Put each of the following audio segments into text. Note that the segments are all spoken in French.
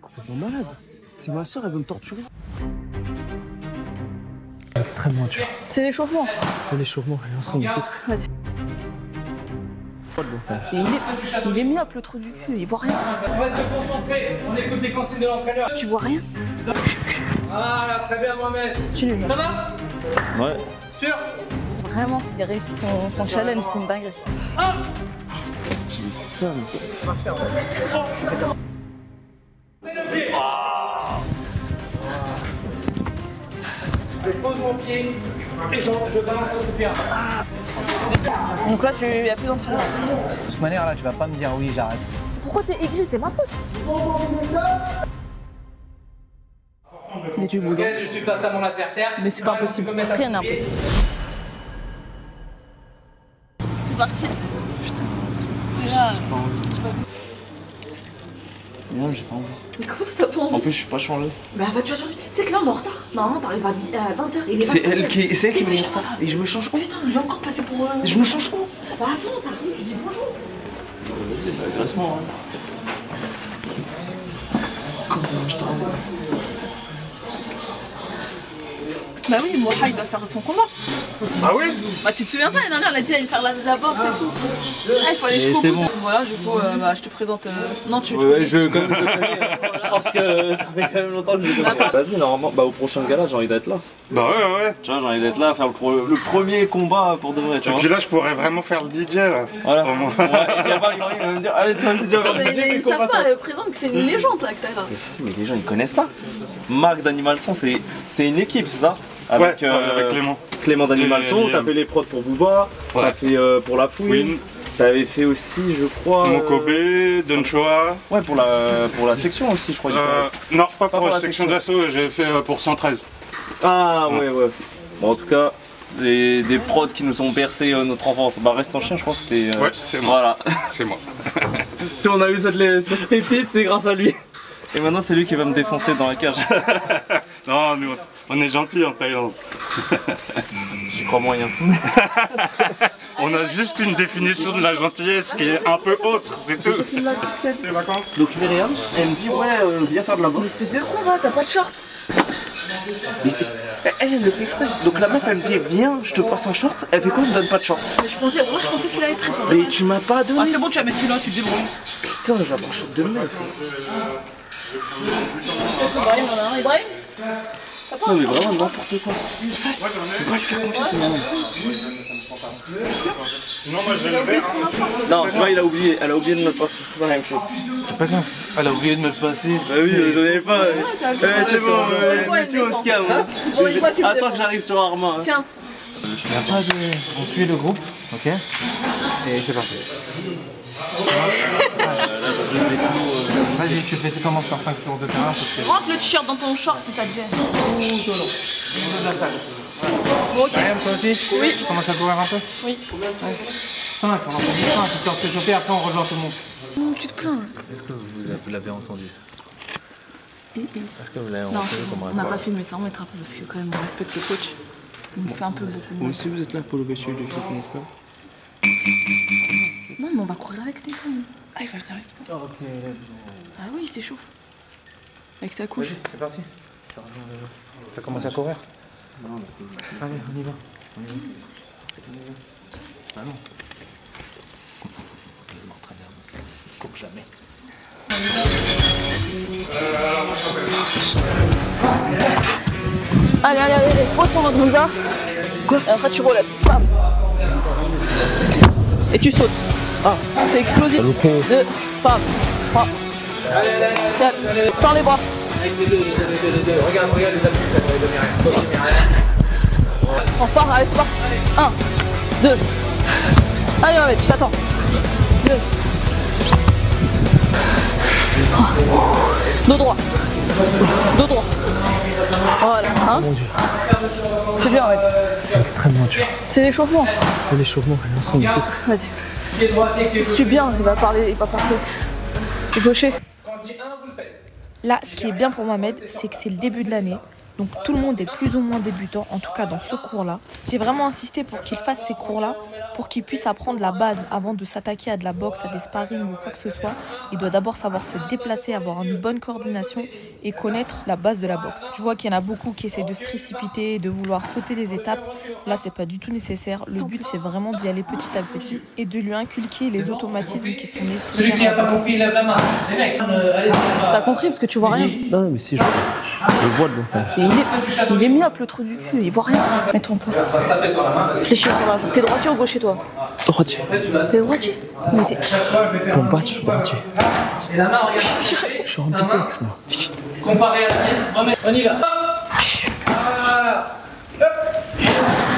complètement malade. C'est ma soeur, elle veut me torturer. Extrêmement dur. C'est l'échauffement. L'échauffement, elle est en train de me détruire. Vas-y. Il est myope le trou du cul, il voit rien. On va se concentrer, on écoute les consignes de l'entraîneur. Tu vois rien? Voilà, très bien Mohamed. Continue. Ça va? Ouais. Sûr? Vraiment, s'il a réussi son challenge, c'est une dinguerie. C'est ça, Je pose mon pied et je balance le soupir. Donc là, il n'y a plus d'entraîneur. De toute manière, là, tu vas pas me dire oui, j'arrête. Pourquoi t'es aigri? C'est ma faute. Mais du boulot. Ok, je suis face à mon adversaire. Mais c'est pas impossible. Rien n'est impossible. C'est parti. Putain, c'est là. Non, j'ai pas envie. Mais comment ça t'as pas envie? En plus, je suis pas changé. Bah va, tu vas changer. Tu sais que là, on est en retard. Normalement, t'arrives à 20h. C'est elle qui me retard. Et je me change où? Putain, j'ai encore passé pour... Je me change où? Bah attends, t'arrives, tu dis bonjour. Vas-y, bah agresse-moi. Comment je t'envoie? Bah oui, Moha, il doit faire son combat. Ah oui? Bah tu te souviens pas, l'année dernière, elle a dit elle allait faire la boxe et tout. Ah, il faut aller jusqu'au bout. Bon. Voilà, du coup, bah, je te présente... Non, tu Ouais, je connais. Je pense que ça fait quand même longtemps que je le connais. Vas-y, normalement, bah au prochain gala, j'ai envie d'être là. Bah ouais. Tu vois, j'ai envie d'être là, faire le premier combat pour de vrai, tu Et vois. puis là, je pourrais vraiment faire le DJ là. Voilà. Au moins. Ouais, il y a pas il va me dire, allez, toi aussi, tu vas faire le DJ, Mais ils savent pas, présente que c'est une légende là que t'as là. Mais si, mais les gens ils connaissent pas. Marc d'Animal Son, c'était une équipe, c'est ça? Avec Clément. Clément d'Animal Et Son, t'as fait les prods pour Booba, t'as fait pour La Fouine, Win. t'avais fait aussi, je crois. Mokobe, Donchoa. Ouais, pour la section aussi, je crois. Non, pas pour la la section d'assaut, j'ai fait pour 113. Ah, ouais. Bon, en tout cas, des prods qui nous ont bercé notre enfance. Bah, Reste en chien, je crois que c'était. Ouais, c'est moi. Voilà. C'est moi. Si on a eu cette pépite, c'est grâce à lui. Et maintenant, c'est lui qui va me défoncer dans la cage. Non, nous, on est gentils en Thaïlande. J'y crois moyen. On a juste une définition de la gentillesse qui est un peu autre, c'est tout. C'est vacances. Donc Myriam, elle me dit ouais, viens faire de la boxe. Espèce de con va, t'as pas de short. Elle le fait exprès. Donc la meuf elle me dit viens, je te passe un short. Elle fait quoi? Elle me donne pas de short. Je pensais que tu l'avais pris. Mais tu m'as pas donné. Ah c'est bon, tu vas mettre celui-là, tu te débrouilles. Putain, j'ai un short de meuf. Ibrahim, on a un Ibrahim. Non mais vraiment n'importe quoi. C'est pour ça, faut pas lui faire confiance à maman. Sinon, moi je vais le faire. Non, tu vois, elle a oublié de me passer. C'est pas la même chose. C'est pas grave. Elle a oublié de me le passer. Bah oui, j'en avais pas. C'est bon, monsieur Oscar. Attends que j'arrive sur Arma. Tiens. Il n'y a pas de... On suit le groupe, ok? Et c'est parti. Vas-y, tu fais comment faire 5 tours de terrain parce que... Rentre le t-shirt dans ton short si ça te vient. de la salle. Bon, ok. Mariam, toi aussi? Oui. Tu commences à courir un peu? Oui. 5, on en fait 10, histoire de se chauffer, après on rejoint tout le monde. Tu te plains. Est-ce que vous l'avez entendu? Est-ce que vous l'avez Non, entendu c'est bon. On n'a pas filmé ça, on mettra plus parce que quand même on respecte le coach. Il nous fait un peu beaucoup. Vous aussi vous êtes là pour le monsieur du film, n'est-ce pas? Non, mais on va courir avec lui quand même. Ah, il va venir avec toi. Ok. Ah oui, il s'échauffe. Avec sa couche. Vas-y, c'est parti. T'as commencé à courir? Non, allez, on y va. Ah non. Je m'entraîne à ça. Comme jamais. Allez, pose ton ventre comme ça. Quoi? Et après tu relèves. Bam. Et tu sautes. Ah. C'est explosif. 2, bam. 3, 4, tends les bras. Avec les deux. Regarde les appuis, ça devrait donner rien. On repart, allez c'est parti. 1, 2. Allez Mohamed, je t'attends. 2. Dos droit. Dos droit. Voilà. Hein? Mon Dieu. C'est bien Mohamed. C'est extrêmement dur. C'est l'échauffement. L'échauffement, elle est en train de me détruire. Vas-y. Pied droit, pied gauche. Je suis bien, il va parler gaucher. Quand je dis 1, vous le faites. Là, ce qui est bien pour Mohamed, c'est que c'est le début de l'année. Donc tout le monde est plus ou moins débutant, en tout cas dans ce cours-là. J'ai vraiment insisté pour qu'il fasse ces cours-là, pour qu'il puisse apprendre la base avant de s'attaquer à de la boxe, à des sparring ou quoi que ce soit. Il doit d'abord savoir se déplacer, avoir une bonne coordination et connaître la base de la boxe. Je vois qu'il y en a beaucoup qui essaient de se précipiter, de vouloir sauter les étapes. Là, c'est pas du tout nécessaire. Le but, c'est vraiment d'y aller petit à petit et de lui inculquer les automatismes qui sont nécessaires. Celui qui n'a pas compris, lève la main. Les mecs, allez-y. T'as compris parce que tu vois rien. Non, mais si, je vois de l'eau. Il est myope le trou du cul, il voit rien. Mets-toi en place. On va se taper sur la main. Fléchis sur la jambe. T'es droitier ou gaucher toi? Droitier. T'es droitier? Mais t'es... Pour me battre, je suis droitier. Et la main, regarde. Je suis en BTX, moi. Comparé à la tienne, remets. On y va. Voilà. Hop.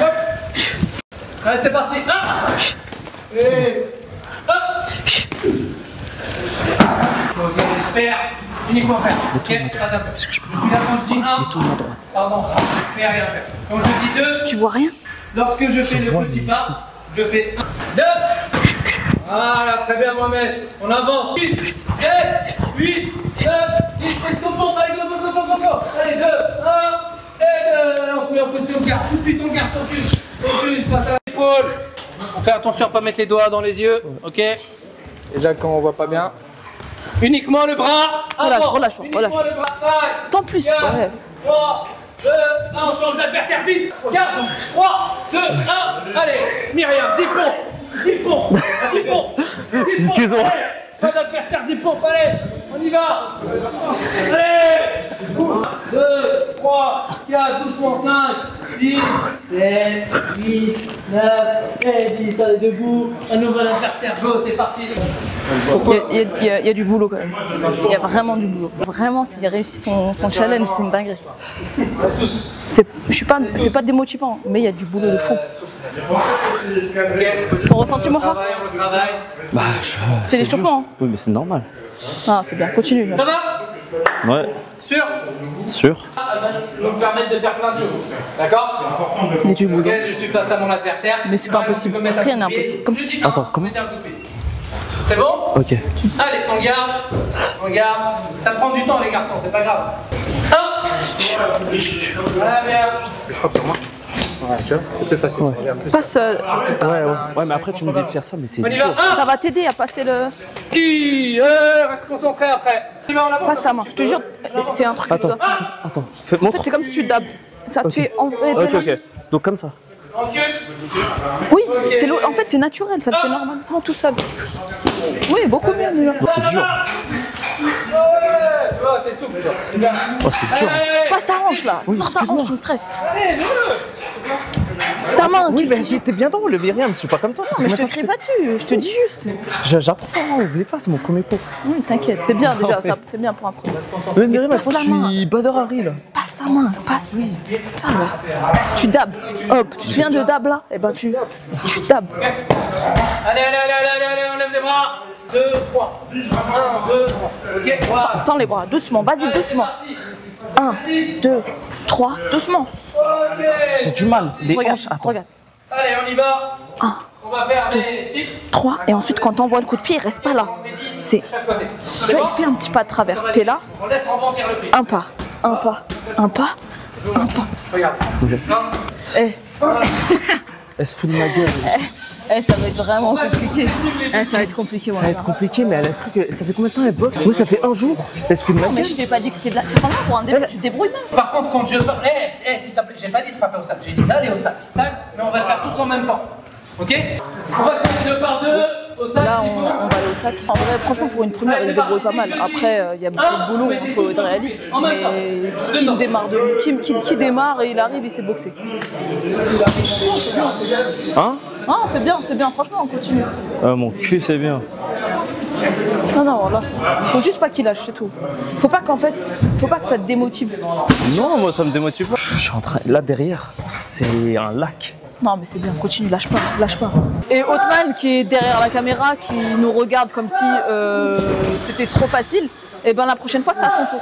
Hop. Allez, c'est parti. Et hop. Ok, père. Uniquement père. Ok, Est-ce que je peux suis là quand je dis 1. Mets-toi à droite. Pardon, père, rien faire. Quand je dis 2, Tu vois rien? lorsque je fais le petit pas, je fais 1, 2. Voilà, très bien Mohamed. On avance. 6, 7, 8, 9, 10. Est-ce qu'on monte? Allez, go, go, go, go, go. Allez, 2, 1 et 2. Allez, on se met en position de garde. Tout de suite, on garde focus. Focus face à l'épaule. On fait attention à ne pas mettre les doigts dans les yeux. Ok. Déjà quand on voit pas bien. Uniquement le bras. Relâche, avant. relâche, Uniquement relâche. le bras. 5, Tant plus. 4, Ouais. 3, 2, 1, on change d'adversaire vite. 4, 3, 2, 1, allez, Myriam, 10 pompes, 10 pompes, 10 pompes. Excuse-moi. Pas d'adversaire, 10 pompes, allez, on y va. Allez, 1, 2, 3, 4, doucement, 5, 6, 7, 8, 9, et 10, allez, debout. Un nouvel adversaire, go, c'est parti. Il y a du boulot quand même. Il y a vraiment du boulot. Vraiment, s'il a réussi son challenge, c'est une dinguerie. C'est pas démotivant, mais il y a du boulot de fou. Ton ressenti, Moha? Bah, C'est l'échauffement. Hein. Oui, mais c'est normal. Ah, c'est bien, continue. Ça va? Ouais, Sûr? sûr. Elle va nous permettre de faire plein de choses. D'accord? Il y a du boulot. Ok, je suis face à mon adversaire. Mais c'est pas impossible. Rien n'est impossible. Comme si... Attends, comment? C'est bon? Ok. Allez, on garde. On garde. Ça prend du temps, les garçons, c'est pas grave. Hop! Voilà, bien. Ouais, tu vois, c'est plus facile. Ouais. Passe, Ouais, mais après, tu me dis de faire ça, mais c'est On y va. dur. ça va t'aider à passer le... Qui reste concentré après. On y va, on avance. Passe ta main. Je te jure, c'est un truc. Attends, tu vois. attends. En fait, Montre. c'est comme si tu dabs. Ça te fait... Ok. Donc comme ça. Recule. Oui, en fait, c'est naturel. Ça le fait normalement tout seul. Oui, beaucoup mieux. C'est dur. Ouais, tu vois, t'es souple, toi. C'est bien. Oh, c'est dur. Passe ta hanche là. Oui, Sors ta excuse-moi. hanche, tu me stresses. Allez, Ta main. Oui, mais c'était bien drôle, le Myriam, je suis pas comme toi. Non, mais je te crie pas dessus. Je te dis juste. J'apprends, oublie pas, c'est mon premier cours. Oui, t'inquiète. C'est bien déjà. C'est bien pour apprendre. Le Myriam, passe moi, la je main. suis Badr Harry, là. Passe ta main. Passe. Ça là. Tu dabs. Hop. Tu viens de dab là. Et ben tu dabs. allez, on lève les bras. 2, 3. 1, 2, 3. Ok, voilà. Tends les bras. Doucement. Vas-y, doucement. 1, 2, 3. Doucement. Ok. J'ai du mal. Les Regarde. hanches, attends. Regarde. Allez, on y va. 1, On va faire les titres. 3. Et ensuite, quand t'envoies le coup de pied, il reste pas là. C'est. Chaque côté. Tu vois, il fait un petit pas de travers. T'es là. On laisse rebondir le pied. Un pas. Un pas. Un pas. Un pas. Regarde. Eh. Elle se fout de ma gueule. Ça va être vraiment compliqué. Ça va être compliqué, Ça va être compliqué, mais elle a cru que. Ça fait combien de temps elle boxe? Moi, ça fait un jour. Elle se fout de ma Mais gueule. je t'ai pas dit que c'était de la. C'est pas grave pour un début, tu te débrouilles même. Par contre, quand je frappe, s'il te plaît, j'ai pas dit de frapper au sac, j'ai dit d'aller au sac. Tac, mais on va le faire tous en même temps. Ok? On va se mettre 2 par 2 au sac. Là, s'il on faut. va aller au sac. En vrai, franchement, pour une première, il se débrouille pas mal. Après, il y a beaucoup de boulot, il faut être réaliste. Mais qui démarre qui démarre et il arrive, il s'est boxé. Hein? Ah, c'est bien, franchement, on continue. Mon cul, c'est bien. Non, voilà. Faut juste pas qu'il lâche, c'est tout. Faut pas que ça te démotive. Non, moi, ça me démotive pas. Je suis en train. Là, derrière, c'est un lac. Non, mais c'est bien, continue, lâche pas. Et Othman, qui est derrière la caméra, qui nous regarde comme si c'était trop facile, et ben la prochaine fois, c'est à son tour.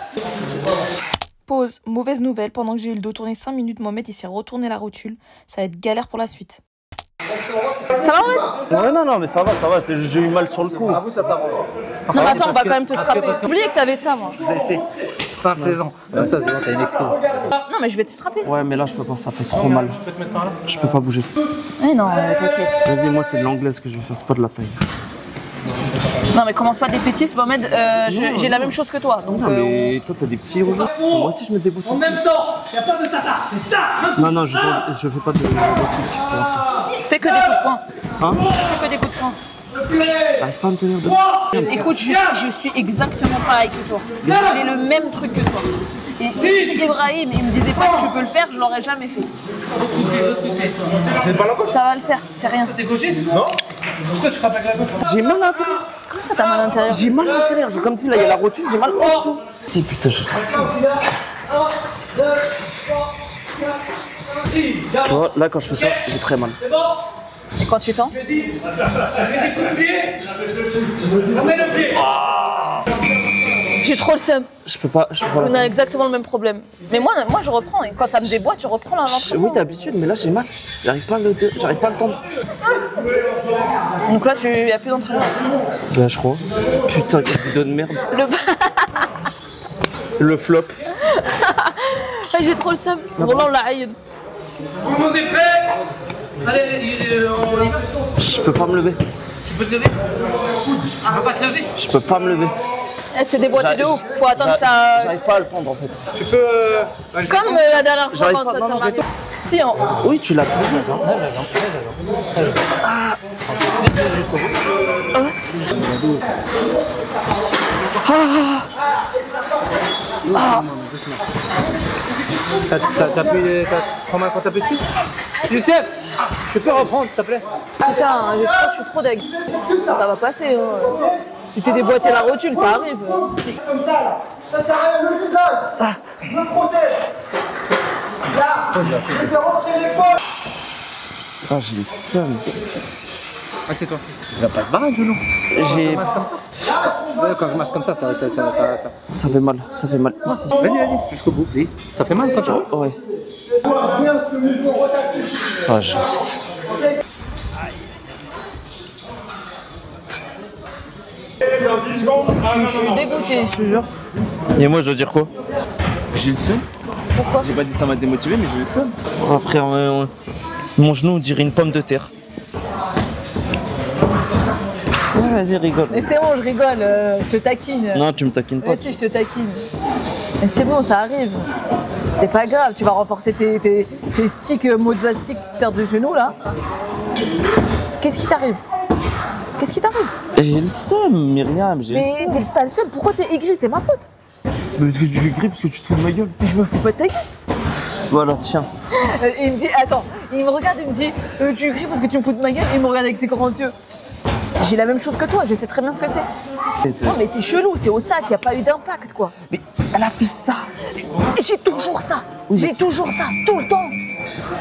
Pause, mauvaise nouvelle, pendant que j'ai eu le dos tourné 5 minutes, Mohamed il s'est retourné la rotule. Ça va être galère pour la suite. Ça va, Mohamed? Ouais, non, mais ça va, j'ai eu mal sur le cou. Non, mais attends, on va quand même te strapper. J'ai oublié que t'avais ça, moi. C'est fin de saison. Comme ça, c'est bon, t'as une excuse. Non, mais je vais te strapper. Ouais, mais là, je peux pas, ça fait trop mal. Je peux pas bouger. Eh non, t'inquiète. Vas-y, moi, c'est de l'anglaise que je veux faire, c'est pas de la taille. Non, mais commence pas défaitiste, Mohamed. J'ai la même chose que toi. Donc, Non, mais toi, t'as des petits rouges. Moi aussi, je mets des boutons. En même temps, y a pas de tata. C'est ça. Non, non, je fais pas de trucs. fais que des coups de poing. Hein? Fais que des coups de poing. J'arrive pas à me tenir de. Écoute, je suis exactement pareil que toi. J'ai le même truc que toi. Et si Ibrahim, il me disait pas que je peux le faire, je l'aurais jamais fait. Ça va le faire, c'est rien. T'es gaucher? Non. Pourquoi tu frappes avec la gauche? J'ai mal à l'intérieur. Comment ça t'as mal à l'intérieur? J'ai mal à l'intérieur. Comme si là, il y a la rotule, j'ai mal en dessous. Si, putain, je. Tu vois, là, quand je fais ça, j'ai très mal. C'est bon. Et quand tu tends? J'ai trop le seum. Je peux pas. On a exactement le même problème. Mais moi je reprends. Et quand ça me déboîte, je reprends l'entraînement. Oui, d'habitude, mais là, j'ai mal. J'arrive pas à le tendre. Donc là, il n'y a plus d'entraînement. Là, je crois. Putain, quelle vidéo de merde. Le flop. J'ai trop le seum. Roland l'a haïe. Tout le monde est prêt? Allez, on y va. Je peux pas me lever. Tu peux te lever? Tu peux pas te lever? Je peux pas me lever. C'est déboîté de ouf. Faut attendre que ça. J'arrive pas à le tendre en fait. Tu peux. Comme la dernière fois quand ça s'est arrivé. Si, hein. Oui, tu l'as pris. T'as trop mal quand t'as plus dessus? Youssef, tu peux reprendre s'il te plaît? Putain, je suis trop deg. Ça va passer. Hein. Tu t'es déboîté la rotule, ça arrive. Comme ça, là. Ça sert à rien, le visage. Je me protège. Là, je fais rentrer l'épaule. Ah, j'ai le seum. Ah, c'est toi. Il va pas se barrer, genou. J'ai. Comme ça? Ouais, quand je masse comme ça. Ça fait mal, ça fait mal ici. Vas-y, jusqu'au bout. Oui. Ça fait mal quand tu vois? Ouais. Ah, je sais. Je suis dégoûtée, je te jure. Et moi, je dois dire quoi? J'ai le seum. Pourquoi? J'ai pas dit ça m'a démotivé, mais j'ai le seum. Oh, frère, mon genou dirait une pomme de terre. Ouais, vas-y, rigole. Mais c'est bon, je rigole, je te taquine. Non, tu me taquines pas. Mais si, je te taquine. Mais c'est bon, ça arrive. C'est pas grave, tu vas renforcer tes sticks Mozza stick qui te servent de genou là. Qu'est-ce qui t'arrive? Qu'est-ce qui t'arrive? J'ai le seum, Myriam, j'ai le seum. Mais t'as le seum, pourquoi t'es aigri? C'est ma faute. Mais parce que tu es aigri, parce que tu te fous de ma gueule. Mais je me fous pas de ta gueule. Voilà, tiens. Il me dit, attends, il me regarde, il me dit, tu es aigri parce que tu me fous de ma gueule, et il me regarde avec ses grands yeux. J'ai la même chose que toi, je sais très bien ce que c'est. Non mais c'est chelou, c'est au sac, il n'y a pas eu d'impact quoi. Mais elle a fait ça. J'ai toujours ça, j'ai toujours ça, tout le temps.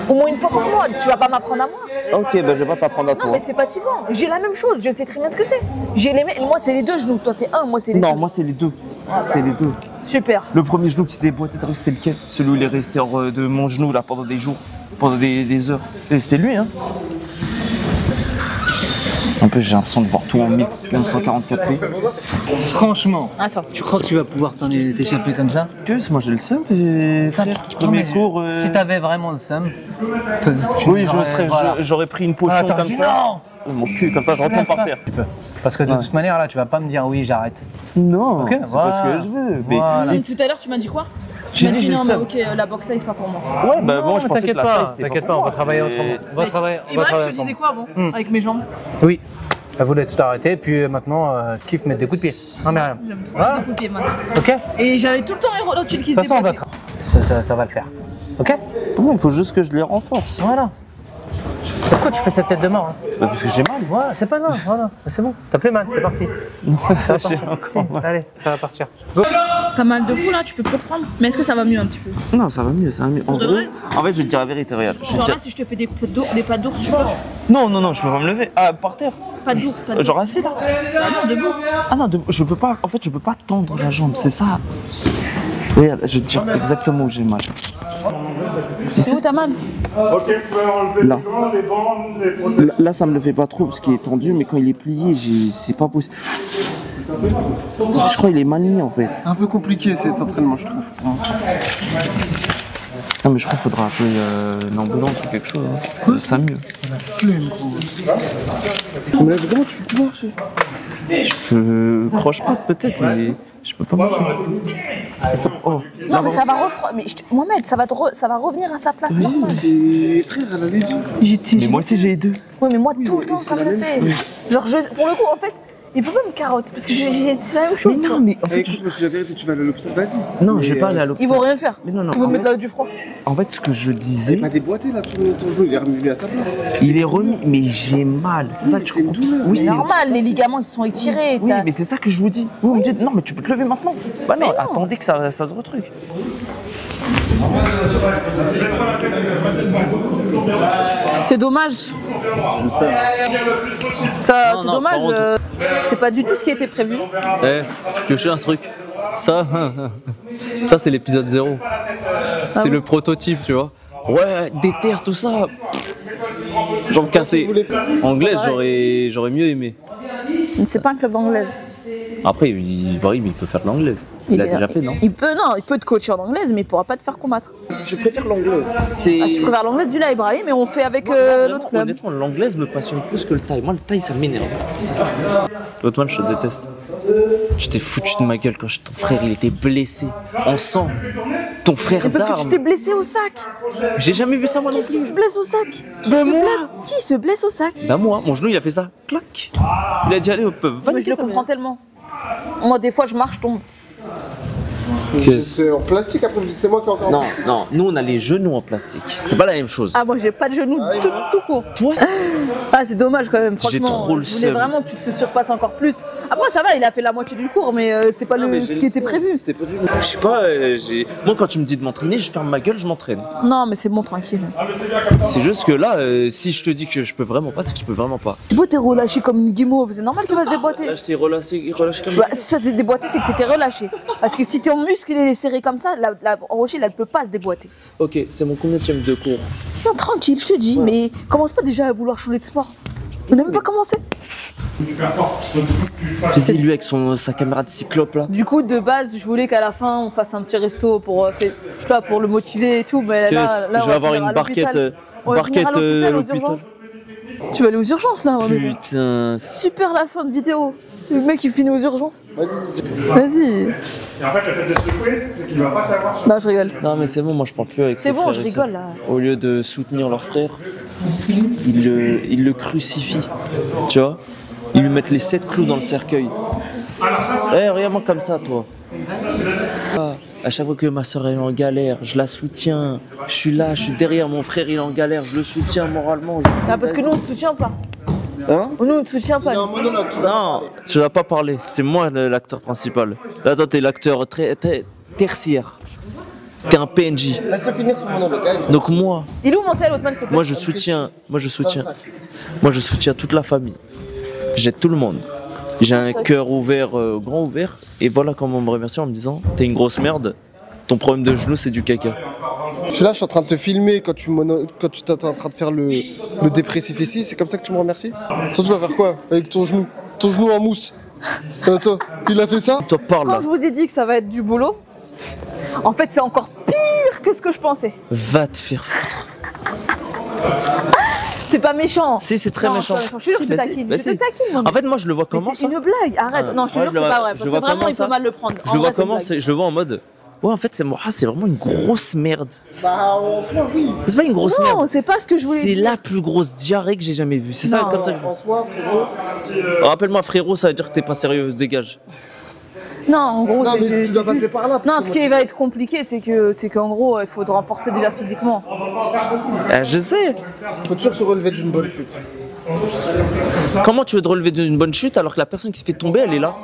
Au moins une fois par mois, tu vas pas m'apprendre à moi. Ok, bah je vais pas t'apprendre à toi. Non mais c'est fatigant, j'ai la même chose, je sais très bien ce que c'est. J'ai les mêmes, moi c'est les deux genoux, toi c'est un, moi c'est les deux. Non, moi c'est les deux. C'est les deux. Super. Le premier genou qui s'était déboîté, c'était lequel? Celui où il est resté hors de mon genou là pendant des jours, pendant des heures. Et c'était lui hein. En plus, j'ai l'impression de voir tout en 1544p. Franchement, Attends. tu crois que tu vas pouvoir t'échapper comme ça? Que moi j'ai le seum, frère. Non, mais Premier cours. Si t'avais vraiment le seum, Oui, j'aurais pris une potion comme ça. Mon cul, comme ça, je retombe par terre. Parce que de toute manière, là, tu vas pas me dire oui, j'arrête. Non, Ok, c'est voilà. pas ce que je veux. Mais Voilà. Et tout à l'heure tu m'as dit quoi? Tu J'ai m'as dit, dit j'ai non le mais seum. ok, la boxe c'est pas pour moi. Ouais, bah moi je pensais que T'inquiète la taille pas, c'était t'inquiète pas pas, on pour va travailler moi. autrement. On va travailler Et bref, je te autrement. disais quoi avant? Avec mes jambes. Oui, elle voulait tout arrêter, puis maintenant, kiffe mettre des coups de pied. Non, mais rien. J'aime trop Voilà. les coups de pied maintenant. Ok? De Et j'avais tout le temps les rotules qui se toute façon, on va déboîtaient. ça va le faire. Ok? Non, il faut juste que je les renforce. Voilà. Pourquoi tu fais cette tête de mort hein? Bah, parce que j'ai mal. Voilà, c'est pas grave, voilà. C'est bon, t'as plus mal, c'est parti. Ça va partir. Si, allez, ça va partir. Go. T'as mal de fou là, tu peux plus reprendre. Mais est-ce que ça va mieux un petit peu? Non, ça va mieux, ça va mieux. En de gros, vrai en fait, je vais te dire la vérité, regarde. Je vais te Genre dire- là, si je te fais des pas d'ours, tu peux? Non, non, non, je peux pas me lever. Ah, par terre. Pas d'ours, pas d'ours. Genre assis là. Ah non, debout. Ah non, je peux pas. En fait, je peux pas tendre la jambe, c'est ça. Regarde, je vais te dire exactement où j'ai mal. C'est où t'as mal? Ok, vous pouvez enlever Là. les gants, les bandes, les protèges. Là, ça me le fait pas trop parce qu'il est tendu, mais quand il est plié, c'est pas possible. Je crois qu'il est mal mis en fait. C'est un peu compliqué cet entraînement, je trouve. Pour moi. Non mais je crois qu'il faudra appeler une ambulance ou quelque chose. Hein. Ça mieux. La flemme, gros. Mais là, vraiment, tu peux plus marcher. Je croche pas peut-être, mais je peux pas marcher. Oh. Non, mais ça va Mohamed, ça va revenir à sa place normale. C'est frère, elle allait dire. Mais moi aussi j'ai les deux. Ouais, mais moi tout le temps ça me le fait. Genre, pour le coup, en fait, il peut pas me carotte parce que j'ai la même chose. Mais non, mais en fait, Écoute, moi je te dis la vérité, tu vas aller à l'hôpital, vas-y. non, je vais pas aller à l'hôpital. Ils vont rien faire. Mais non, Ils vont mettre là du froid. En fait, ce que je C'est disais, pas déboîté là, ton genou, il est revenu à sa place. il est remis, mais j'ai mal. C'est ça que je c'est une comprends. douleur. Oui, C'est c'est normal, les ligaments ils se sont étirés. Oui, mais c'est ça que je vous dis. Vous me dites, non, mais tu peux te lever maintenant. Bah non, Mais non. attendez que ça se retruque. C'est dommage. Ça, c'est dommage. par contre- C'est pas du tout ce qui a été prévu. Eh, tu veux un truc? Ça, c'est l'épisode 0. C'est le prototype, tu vois. Ouais, des terres, tout ça. Jambes cassées. Anglaise, j'aurais mieux aimé. C'est pas un club anglaise. Après, il peut faire de l'anglaise. Il a déjà fait, non? Il peut te coacher en anglaise, mais il pourra pas te faire combattre. Je préfère l'anglaise. Je préfère l'anglaise du Ibrahim, mais on fait avec l'autre club. Honnêtement, l'anglaise me passionne plus que le thaï. Moi, le thaï, ça m'énerve. Otman, je te déteste. Tu t'es foutu de ma gueule quand ton frère il était blessé en sang. Ton frère C'est parce que tu d'armes. t'es blessé au sac. J'ai jamais vu ça moi non Qui se plus. blesse au sac Qui se blesse au sac Bah moi, mon genou il a fait ça. Clac. Il a dit allez hop, va Moi, je niquer le ta comprends tellement. Moi, des fois, je marche, je tombe. C'est en plastique après, c'est moi qui ai encore. Non, non, nous on a les genoux en plastique. C'est pas la même chose. Ah, moi, j'ai pas de genoux tout court. Toi, Ah, c'est dommage quand même, J'ai franchement. trop le Je voulais seum. vraiment que tu te surpasses encore plus. Après, ça va, il a fait la moitié du cours, mais c'était pas ce qui était prévu. C'était pas du tout. Je sais pas, moi quand tu me dis de m'entraîner, je ferme ma gueule, je m'entraîne. Non, mais c'est bon, tranquille. C'est juste que là, si je te dis que je peux vraiment pas, c'est que je peux vraiment pas. Tu vois, t'es relâché comme une guimauve, c'est normal qu'il va se déboîter. Là, je t'ai relâché comme Bah, si ça t'est déboîté, c'est que t'étais relâché. Parce que si ton muscle il est serré comme ça, la rochelle elle peut pas se déboîter. Ok, c'est mon combienième de cours? Non, tranquille, je te dis, mais commence pas déjà à vouloir changer de sport. On n'a même pas commencé. Vas-y, lui avec sa caméra de cyclope là. Du coup, de base, je voulais qu'à la fin on fasse un petit resto pour le motiver et tout. Mais là, Je vais avoir une barquette à l'hôpital. Tu vas aller aux urgences là, ouais, mais Putain. super la fin de vidéo. Le mec il finit aux urgences. Vas-y. Vas-y. Et en fait, le fait de secouer, c'est qu'il va pas savoir. Non, je rigole. Non mais c'est bon, moi je parle plus avec ses C'est bon, frères je et sœurs. rigole là. Au lieu de soutenir leur frère, ils le crucifient. Tu vois? Ils lui mettent les 7 clous dans le cercueil. Eh, regarde-moi comme ça, toi. Ah, à chaque fois que ma soeur est en galère, je la soutiens. Je suis là, je suis derrière mon frère, il est en galère, je le soutiens moralement. Je lui dis, Ah, parce que nous on te soutient pas. Hein? Nous on te soutient pas. Non, monologue, tu vas Non, tu vas pas parler. C'est moi l'acteur principal. Là, toi, t'es l'acteur tertiaire. T'es un PNJ. Laisse-le finir sur monologue, vas-y. Donc moi, Il est où Montel, Otman, s'il te plaît? moi je soutiens toute la famille. J'aide tout le monde. J'ai un cœur ouvert, grand ouvert. Et voilà comment on me remercie en me disant t'es une grosse merde. Ton problème de genou c'est du caca. Je suis là, je suis en train de te filmer quand tu t'es en train de faire le dépressif ici. C'est comme ça que tu me remercies? Toi, tu vas faire quoi avec ton genou? Ton genou en mousse. Toi, il a fait ça? Toi parle Quand là. je vous ai dit que ça va être du boulot, en fait c'est encore pire que ce que je pensais. Va te faire foutre. C'est pas méchant. Si, c'est très Non, méchant. Je suis sûr que Si, je te bah si, taquine. bah Je te si. taquine, moi. En fait, moi je le vois Mais comment c'est ça? une blague, arrête. Non, je te Ouais, jure, je c'est le pas vois- vrai. je Parce le que vois vraiment, comment il peut ça mal le prendre. Je En le vois vrai, c'est une comment? blague. Je le vois en mode. Ouais, en fait, c'est vraiment une grosse merde. Bah, en soi, oui. C'est pas une grosse Non, merde. c'est pas ce que je voulais C'est dire. la plus grosse diarrhée que j'ai jamais vue. C'est ça, Non. comme ça que En soi, frérot. Rappelle-moi, frérot, ça veut dire que t'es pas sérieux, dégage. Non, en gros, Non, mais c'est tu dois passer par là. Non, ce qui va être compliqué, c'est qu'en gros, il faut te renforcer déjà physiquement. Je sais. Faut toujours se relever d'une bonne chute. Comment tu veux te relever d'une bonne chute alors que la personne qui se fait tomber, elle est là?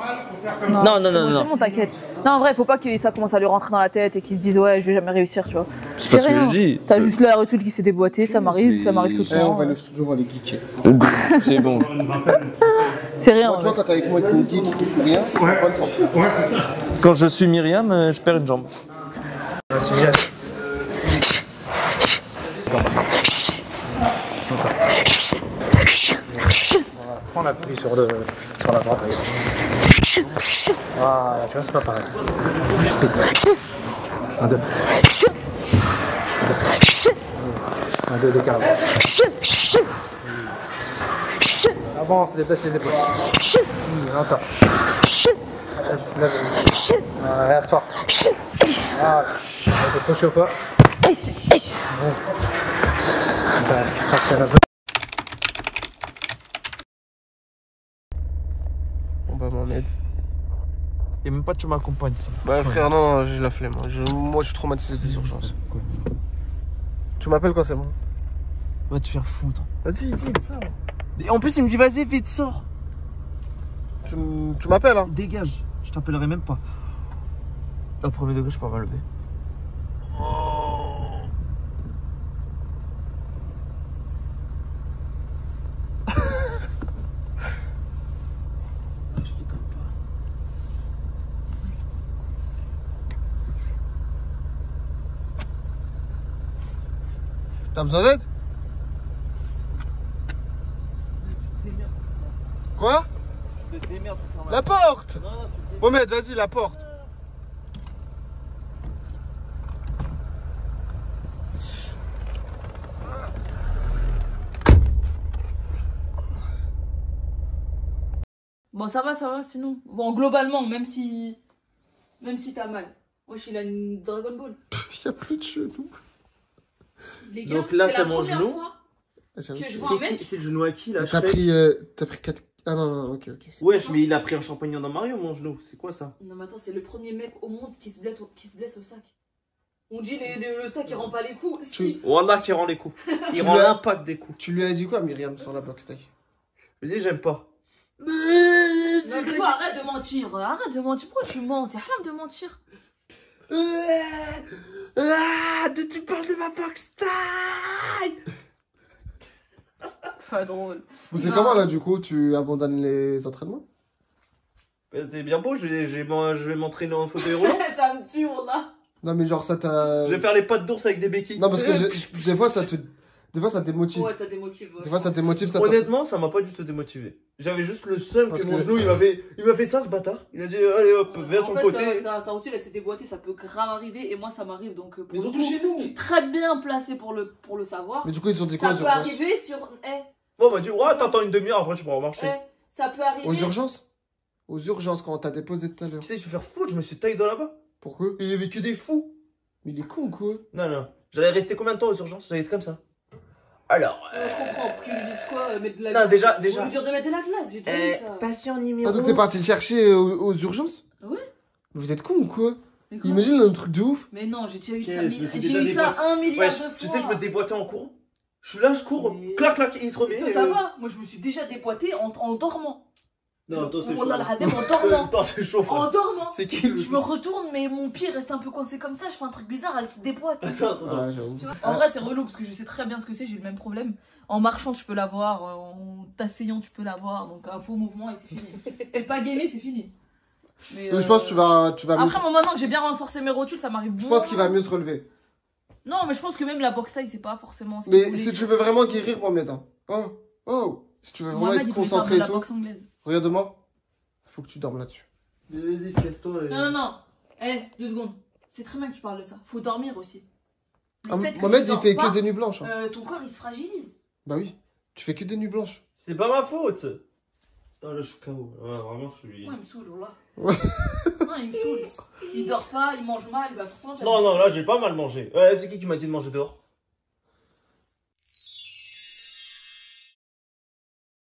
Non, non, non, C'est non. bon, t'inquiète. Non, en vrai, faut pas que ça commence à lui rentrer dans la tête et qu'il se dise ouais, je vais jamais réussir, tu vois. C'est pas ce que rien. je dis. T'as juste la rotule qui s'est déboîtée, ça m'arrive tout Eh, le on temps. va aller au studio, on va les geeker. C'est bon. C'est rien. Moi, tu vois, quand t'es avec moi et que une geek qui fait rien, c'est bonne santé. Quand je suis Myriam, je perds une jambe. On appuie sur le Sur la droite. Voilà, tu vois, c'est pas pareil. 1, 2. 1, 2, d'écart. Avance, déplace les épaules. Attends. Regarde fort. Voilà. On peut toucher au foie. Ça fractionne un peu. On va m'en aider. Et même pas tu m'accompagnes ça. Bah frère, non, j'ai la flemme. Moi je suis traumatisé des urgences. Tu m'appelles quand c'est bon? Va te faire foutre. Vas-y, vite, sors. Et en plus il me dit vas-y vite sors. Tu m'appelles hein? Dégage, je t'appellerai même pas. Au premier degré je peux pas lever. T'as besoin d'aide? Quoi? La porte! Mohamed, vas-y, la porte! Bon, ça va, sinon. Bon, globalement, même si t'as mal. Wesh, il a une Dragon Ball. Il y a plus de genoux. Les gars, donc là, c'est c'est la mon première genou. fois que je C'est vois un mec. le genou à qui là? T'as pris 4. Ah non, ok. Wesh, mais il a pris un champignon dans Mario, mon genou. C'est quoi ça? Non, mais attends, c'est le premier mec au monde qui se blesse au sac. On dit le sac il rend pas les coups. Si. Wallah qui rend les coups. Il rend l'impact des coups. Tu lui as dit quoi, Myriam, sur la box taille? Je lui ai dit j'aime pas. Non, toi, arrête de mentir. Arrête de mentir. Pourquoi tu mens? C'est haram de mentir. Tu parles de ma box taille. Pas drôle. Vous savez comment là, du coup, tu abandonnes les entraînements? T'es bien beau, je vais m'entraîner en fauteuil roulant. Ça me tue, on a. Non, mais genre ça t'a. Je vais faire les pattes d'ours avec des béquilles. Non, parce que des fois ça te. Des fois ça démotive. Ouais, ça démotive. Des fois ça démotive, ça honnêtement, ça m'a pas du tout démotivé. J'avais juste le seum que mon que... genou, il m'a fait ça, ce bâtard. Il a dit, allez hop, viens sur le côté. Ça aussi, elle s'est déboîtée, ça peut grave arriver. Et moi, ça m'arrive. Donc, pour ils ont touché nous. Je suis très bien placée pour le savoir. Mais du coup, ils ont dit quoi aux urgences? Ça peut arriver sur. Bon, on m'a dit, ouais, t'attends une demi-heure, après tu pourras marcher. Ça peut arriver. Aux urgences? Aux urgences, quand on t'a déposé tout à l'heure. Tu sais, je vais faire foutre, je me suis taillé dans là-bas. Pourquoi? Il y avait que des fous. Mais il est con ou quoi? Non. J'allais rester combien de temps aux urgences? J'allais être comme ça. Alors. Je comprends. Pour qu'ils lui disent quoi? Mettre de la glace. Non, déjà. On lui dire de mettre de la glace, j'ai déjà vu ça. Patient numéro. Ah, donc t'es parti le chercher aux urgences? Ouais. Vous êtes con ou quoi? Imagine un truc de ouf. Mais non, j'ai déjà eu ça. J'ai eu ça 1 milliard de fois. Tu sais, je me déboîtais en courant. Je suis là, je cours, clac, clac, il se remet. Toi, ça va. Moi, je me suis déjà déboîté en dormant. Non, toi, c'est chaud. En dormant. Toi, c'est chaud, En dormant. C'est qui Je me retourne, mais mon pied reste un peu coincé comme ça. Je fais un truc bizarre, elle se déboîte. Attends. Tu vois, en vrai, c'est relou parce que je sais très bien ce que c'est. J'ai le même problème. En marchant, tu peux l'avoir. En t'asseyant, tu peux l'avoir. Donc, un faux mouvement et c'est fini. T'es pas gainé, c'est fini. Mais je pense que tu vas Après, moi, maintenant que j'ai bien renforcé mes rotules, ça m'arrive Je pense qu'il va mieux se relever. Non, mais je pense que même la boxe taille, c'est pas forcément ce mais si tu veux vraiment guérir, Mohamed, si tu veux vraiment être concentré et tout, regarde-moi, faut que tu dormes là-dessus. Vas-y, casse-toi. Non. 2 secondes. C'est très bien que tu parles de ça. Faut dormir aussi. Mohamed, il fait que des nuits blanches. Ton corps, il se fragilise. Bah oui, tu fais que des nuits blanches. C'est pas ma faute. Ah, là, je suis KO. Ouais, vraiment, je suis. Ouais, il me saoule, là. Non, il me saoule. Il dort pas, il mange mal. Bah, forcément, non, là, j'ai pas mal mangé. Ouais, c'est qui m'a dit de manger dehors?